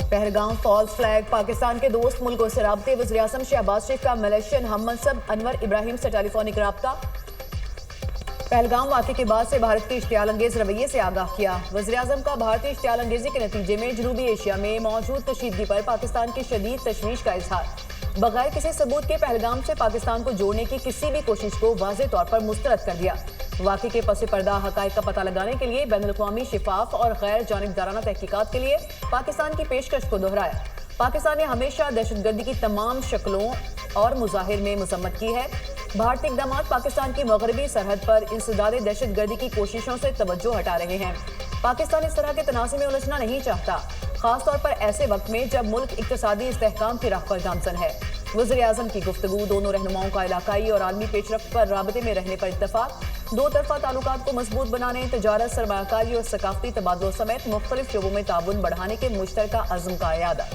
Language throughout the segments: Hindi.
पहलगाम फॉल्स फ्लैग पाकिस्तान के दोस्त मुल्कों से राब्ते। वज़ीर-ए-आज़म शहबाज शरीफ का मलेशियन हम मनसब अनवर इब्राहिम से टेलीफोनिक राब्ता। पहलगाम वाक़े के बाद से भारत के इश्तियाल अंगेज रवैये से आगाह किया। वज़ीर-ए-आज़म का भारतीय इश्तियाल अंगेजी के नतीजे में जनूबी एशिया में मौजूद कशीदगी पर पाकिस्तान की शदीद तशवीश का इजहार। बगैर किसी सबूत के पहलगाम से पाकिस्तान को जोड़ने की किसी भी कोशिश को वाज़ेह तौर पर मुस्तरद कर दिया। वाक़े के पस पर्दा हक़ाइक़ का पता लगाने के लिए बैनुल-अक़वामी शिफाफ और गैर जानिबदाराना तहकीकात के लिए पाकिस्तान की पेशकश को दोहराया। पाकिस्तान ने हमेशा दहशतगर्दी की तमाम शक्लों और मुज़ाहिर में मज़म्मत की है। भारतीय इक़दाम पाकिस्तान की मगरबी सरहद पर इंसदाद दहशतगर्दी की कोशिशों से तवज्जो हटा रहे हैं। पाकिस्तान इस तरह के तनाज़े में उलझना नहीं चाहता, खासतौर पर ऐसे वक्त में जब मुल्क इक़्तिसादी इस्तेहकाम की राह पर गामज़न है। वज़ीर-ए-आज़म की गुफ्तगू, दोनों रहनुमाओं का इलाकाई और आलमी पेशरफ्त पर राबते में रहने पर इत्तफाक, दो तरफा ताल्लुकात को मजबूत बनाने, तजारत, सरमायाकारी और सकाफती तबादलों समेत मुख्तलिफ शोबों में ताउन बढ़ाने के मुश्तरका अज़्म का इयादा।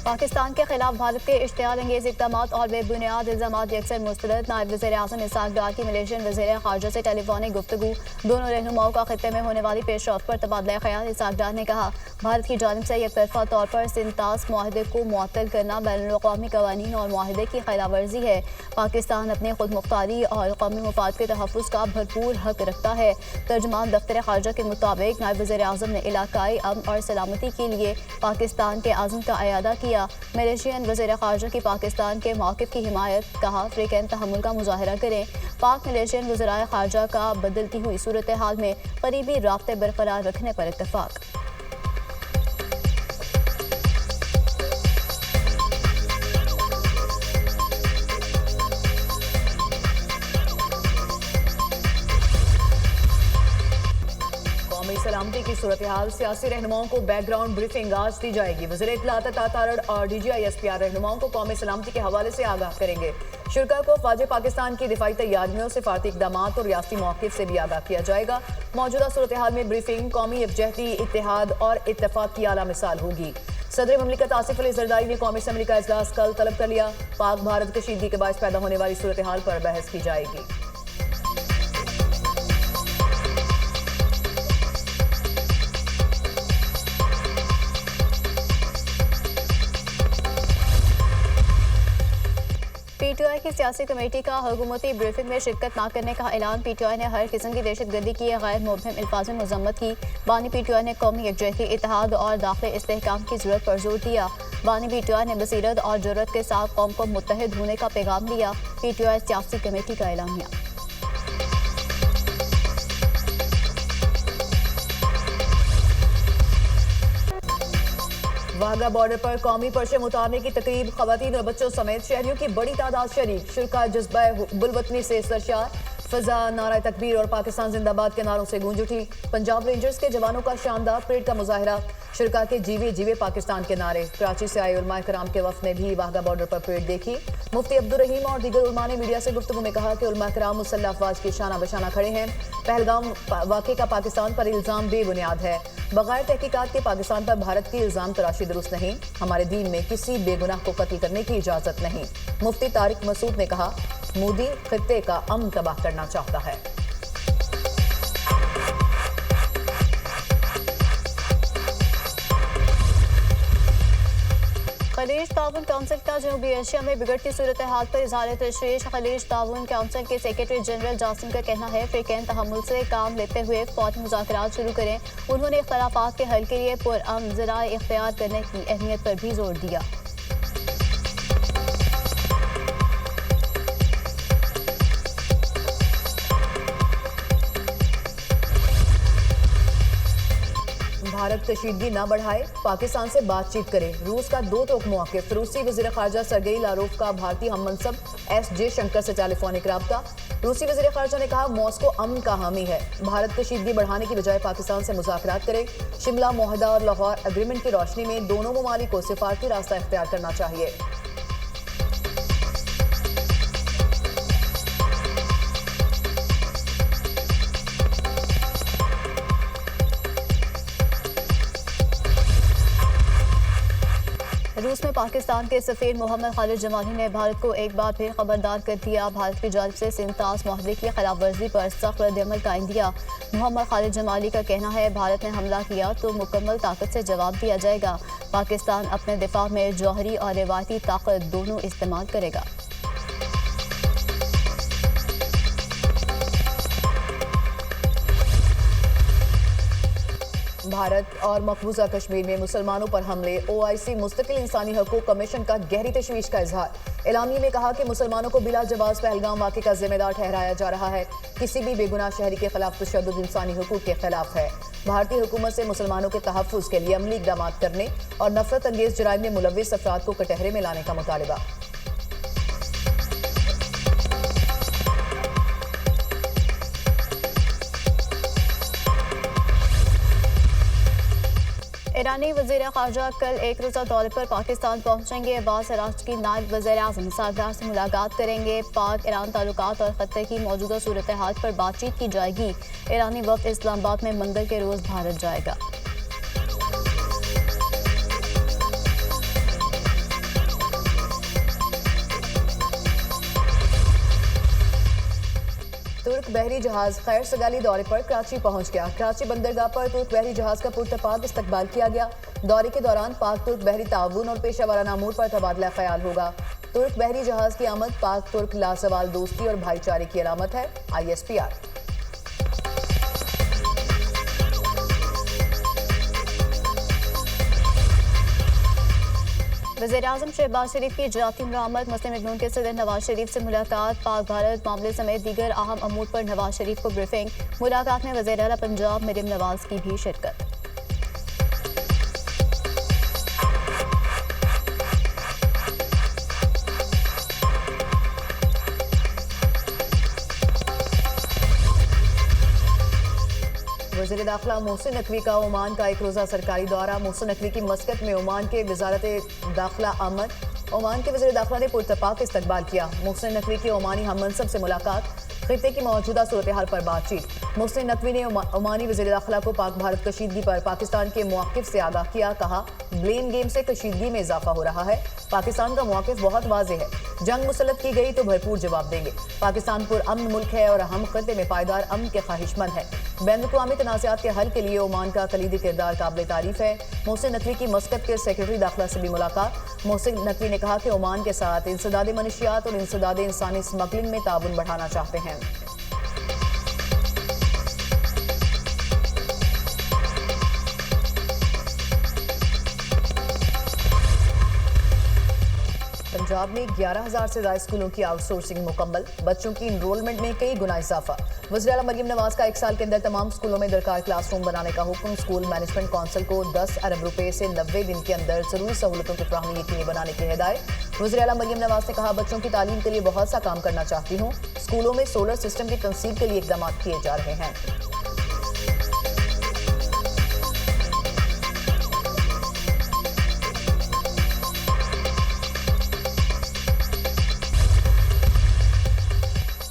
पाकिस्तान के खिलाफ भारत के इश्तियाल अंगेज इक़दाम और बेबुनियाद इल्ज़ामात यकसर मुस्तरद। नायब वज़ीर-ए-आज़म इसहाक़ डार की मलेशियन वज़ीर ख़ारजा से टेलीफोनिक गुफ्तगू, दोनों रहनुमाओं का खित्ते में होने वाली पेशरफ्त पर तबादला ख्याल। इसहाक़ डार ने कहा, भारत की जानिब से एक तरफा तौर पर सिंतास मुआहदे को मुअत्तल करना बैनुल-अक़वामी क़वानीन और मुआहदे की खिलाफवर्जी है। पाकिस्तान अपने खुद मुख्तारी और कौमी मफाद के तहफ़्फ़ुज़ का भरपूर हक रखता है। तर्जुमान दफ्तर ख़ारजा के मुताबिक नायब वज़ीर-ए-आज़म ने इलाकाई अमन और सलामती के लिए पाकिस्तान के आज़म का इयादा किया। मलेशियन वज़ीर ख़ारजा की पाकिस्तान के मौक़िफ़ की हिमायत, कहा अफ़्रीकन तहम्मुल का मुज़ाहरा करें। पाक मलेशियन वज़राए ख़ारजा का बदलती हुई सूरत हाल में करीबी राब्ते बरकरार रखने पर इत्तफ़ाक़। सलामती की सूरत हाल, सियासी रहनुमाओं को बैकग्राउंड ब्रीफिंग आज दी जाएगी। वज़ीर इत्तलात अता तारड़ और DGI-SPR रहनुमाओं को कौमी सलामती के हवाले से आगाह करेंगे। शुरा को फ़ौज पाकिस्तान की दिफाई तैयारियों, सिफारती इक़दाम और रियासती मौक़िफ़ से भी आगाह किया जाएगा। मौजूदा सूरत हाल में ब्रीफिंग कौमी यकजहती, इत्तेहाद और इत्तेफाक की आला मिसाल होगी। सदर ममलिकत आसिफ अली ज़रदारी ने कौमी असम्बली का इजलास कल तलब कर लिया। पाक भारत कशीदगी के बायस पैदा होने वाली सूरत हाल पर बहस की जाएगी। PTI की सियासी कमेटी का हुकूमती ब्रीफिंग में शिरकत न करने का ऐलान। PTI ने हर किस्म की दहशतगर्दी की गैर मुबहम अल्फाज में मजम्मत की। बानी PTI ने कौमी यकजहती, इत्तेहाद और दाखिली इस्तेहकाम की जरूरत पर जोर दिया। बानी PTI ने बसीरत और जुर्रत के साथ कौम को मुत्तहिद होने का पैगाम दिया। PTI सियासी कमेटी का ऐलानिया। वाघा बॉर्डर पर कौमी परचम उतारने की तकरीब, खवातीन और बच्चों समेत शहरियों की बड़ी तादाद शरीक। शुरा जज्बा बुलवतनी से सरशार, फजा नारा तकबीर और पाकिस्तान जिंदाबाद के नारों से गूंज उठी। पंजाब रेंजर्स के जवानों का शानदार परेड का मुजाहरा, शुरा के जीवे जीवे पाकिस्तान के नारे। कराची से आए उलमाए कराम के वफ्द ने भी वाघा बॉर्डर पर परेड देखी। मुफ्ती अब्दुल रहीम और दीगर उलमा ने मीडिया से गुफ्तगू में कहा कि उलमाए कराम मुसल्लह अफवाज के शाना बशाना खड़े हैं। पहलगाम वाक़े का पाकिस्तान पर इल्ज़ाम बेबुनियाद है। बगैर तहकीकात के पाकिस्तान पर भारत की इल्ज़ाम तराशी दुरुस्त नहीं। हमारे दीन में किसी बेगुनाह को कत्ल करने की इजाज़त नहीं। मुफ्ती तारिक मसूद ने कहा, मोदी खित्ते का अमन तबाह करना चाहता है। खलीज ताउन काउंसिल का जनूबी एशिया में बिगड़ती सूरत हाल पर इज़हार तशवीश। खलीज ताउन काउंसिल के सेक्रेटरी जनरल जासिम का कहना है, अफ्रीकन तहम्मुल से काम लेते हुए फौरी मुज़ाकरात शुरू करें। उन्होंने इख्तलाफात के हल के लिए पुरअमन ज़राए इख्तियार करने की अहमियत पर भी जोर दिया। भारत कशीदगी न बढ़ाए, पाकिस्तान से बातचीत करे। रूस का दो टोक मौक़िफ़। रूसी वज़ीर ख़ारजा सरगेई लारोव का भारतीय हम मनसब S.J. शंकर से टेलीफोनिक राब्ता। रूसी वज़ीर ख़ारजा ने कहा, मॉस्को अमन का हामी है। भारत कशीदगी बढ़ाने की बजाय पाकिस्तान से मुज़ाकरात करे। शिमला मुआहदा और लाहौर एग्रीमेंट की रोशनी में दोनों ममालिक को सिफारती रास्ता इख्तियार करना चाहिए। रूस में पाकिस्तान के सफीर मोहम्मद खालिद जमाली ने भारत को एक बार फिर खबरदार कर दिया। भारत की जानिब से सिंतास माहदे की खिलाफ वर्जी पर सख्त रद्द-ए-अमल का दिया। मोहम्मद खालिद जमाली का कहना है, भारत ने हमला किया तो मुकम्मल ताकत से जवाब दिया जाएगा। पाकिस्तान अपने दिफा में जौहरी और रिवायती ताकत दोनों इस्तेमाल करेगा। भारत और मकबूजा कश्मीर में मुसलमानों पर हमले, ओआईसी मुस्तकिल इंसानी हकूक कमीशन का गहरी तशवीश का इजहार। एलामिया में कहा कि मुसलमानों को बिला जवाब पहलगाम वाक़े का जिम्मेदार ठहराया जा रहा है। किसी भी बेगुनाह शहरी के खिलाफ तशद्दुद इंसानी हकूक के खिलाफ है। भारतीय हुकूमत से मुसलमानों के तहफ़्फ़ुज़ के लिए अमली इक़दाम करने और नफरत अंगेज़ जराइम में मुलव्विस अफराद को कटहरे में लाने का मुतालिबा। ईरानी वज़ीर ख़ारजा कल एक रोज़ा दौरे पर पाकिस्तान पहुंचेंगे। अब्बास अराग़ची की नायब वज़ीर-ए-आज़म सरदार से मुलाकात करेंगे। पाक ईरान ताल्लुकात और ख़त्ते की मौजूदा सूरत हाल पर बातचीत की जाएगी। ईरानी वफ़द इस्लामाबाद में मंगल के रोज़ भारत जाएगा। तुर्क बहरी जहाज खैर सगाली दौरे पर कराची पहुंच गया। कराची बंदरगाह पर तुर्क बहरी जहाज का पुरतपाक इस्तकबाल किया गया। दौरे के दौरान पाक तुर्क बहरी ताउन और पेशा वाराना अमूर पर तबादला ख्याल होगा। तुर्क बहरी जहाज की आमद पाक तुर्क लासवाल दोस्ती और भाईचारे की अलामत है। ISPR। वज़ीर-ए-आज़म शहबाज शरीफ की जाती मरम्मत, मुस्लिम लीग नून के सदर नवाज शरीफ से मुलाकात, पाक भारत मामले समेत दीगर अहम अमूर पर नवाज शरीफ को ब्रीफिंग। मुलाकात में वज़ीर आला पंजाब मरियम नवाज की भी शिरकत। वज़ीर दाखिला मोहसिन नकवी का ओमान का एक रोज़ा सरकारी दौरा। मोहसिन नकवी की मस्कत में ओमान के वज़ारत दाखिला आमद। ओमान के वज़ीर दाखिला ने पुरतपाक इस्तकबाल किया। मोहसिन नकवी की ओमानी हम मनसब से मुलाकात, खित्ते की मौजूदा सूरत हाल पर बातचीत। मोहसिन नकवी ने ओमानी वज़ीर दाखिला को पाक भारत कशीदगी पर पाकिस्तान के मौक़िफ़ से आगाह किया। कहा, ब्लेम गेम से कशीदगी में इजाफा हो रहा है। पाकिस्तान का मौक़िफ़ बहुत वाज़ेह है, जंग मुसल्लत की गई तो भरपूर जवाब देंगे। पाकिस्तान पुरअमन मुल्क है और हम खित्ते में पायदार अमन के ख्वाहिशमंद है। बैनुल-अक़वामी तनाज़ात के हल के लिए ओमान का कलीदी किरदार काबिल तारीफ है। मोहसिन नकवी की मस्कत के सेक्रेटरी दाखिला से भी मुलाकात। मोहसिन नकवी ने कहा कि ओमान के साथ इंसदाद मनशियात और इंसदाद इंसानी स्मगलिंग में ताउन बढ़ाना चाहते हैं। पंजाब में 11,000 से ज़्यादा स्कूलों की आउटसोर्सिंग मुकम्मल। बच्चों की इनरोलमेंट में कई गुना इजाफा। वज़ीर आला मरियम नवाज का 1 साल के अंदर तमाम स्कूलों में दरकार क्लासरूम बनाने का हुक्म। स्कूल मैनेजमेंट कौंसिल को 10 अरब रुपए से 90 दिन के अंदर जरूरी सहूलतों की फराहमी यकीनी बनाने की हिदायत। वज़ीर आला मरियम नवाज ने कहा, बच्चों की तालीम के लिए बहुत सा काम करना चाहती हूँ। स्कूलों में सोलर सिस्टम की तंसीब के लिए इकदाम किए जा रहे हैं।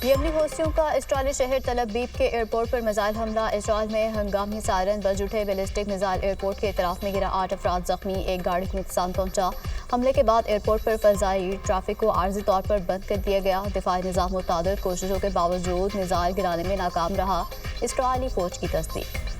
यमनी हौसियों का इसराइली शहर तल अबीब के एयरपोर्ट पर मिसाइल हमला। इसराइल में हंगामी सायरन बज उठे। बैलिस्टिक मिसाइल एयरपोर्ट के इतराफ में गिरा, 8 अफराद जख्मी, एक गाड़ी को नुकसान पहुंचा। हमले के बाद एयरपोर्ट पर फजाई ट्रैफिक को आर्जी तौर पर बंद कर दिया गया। दिफाई निज़ाम मुतादिद कोशिशों के बावजूद मिसाइल गिराने में नाकाम रहा। इसराइली फौज की तस्दीक।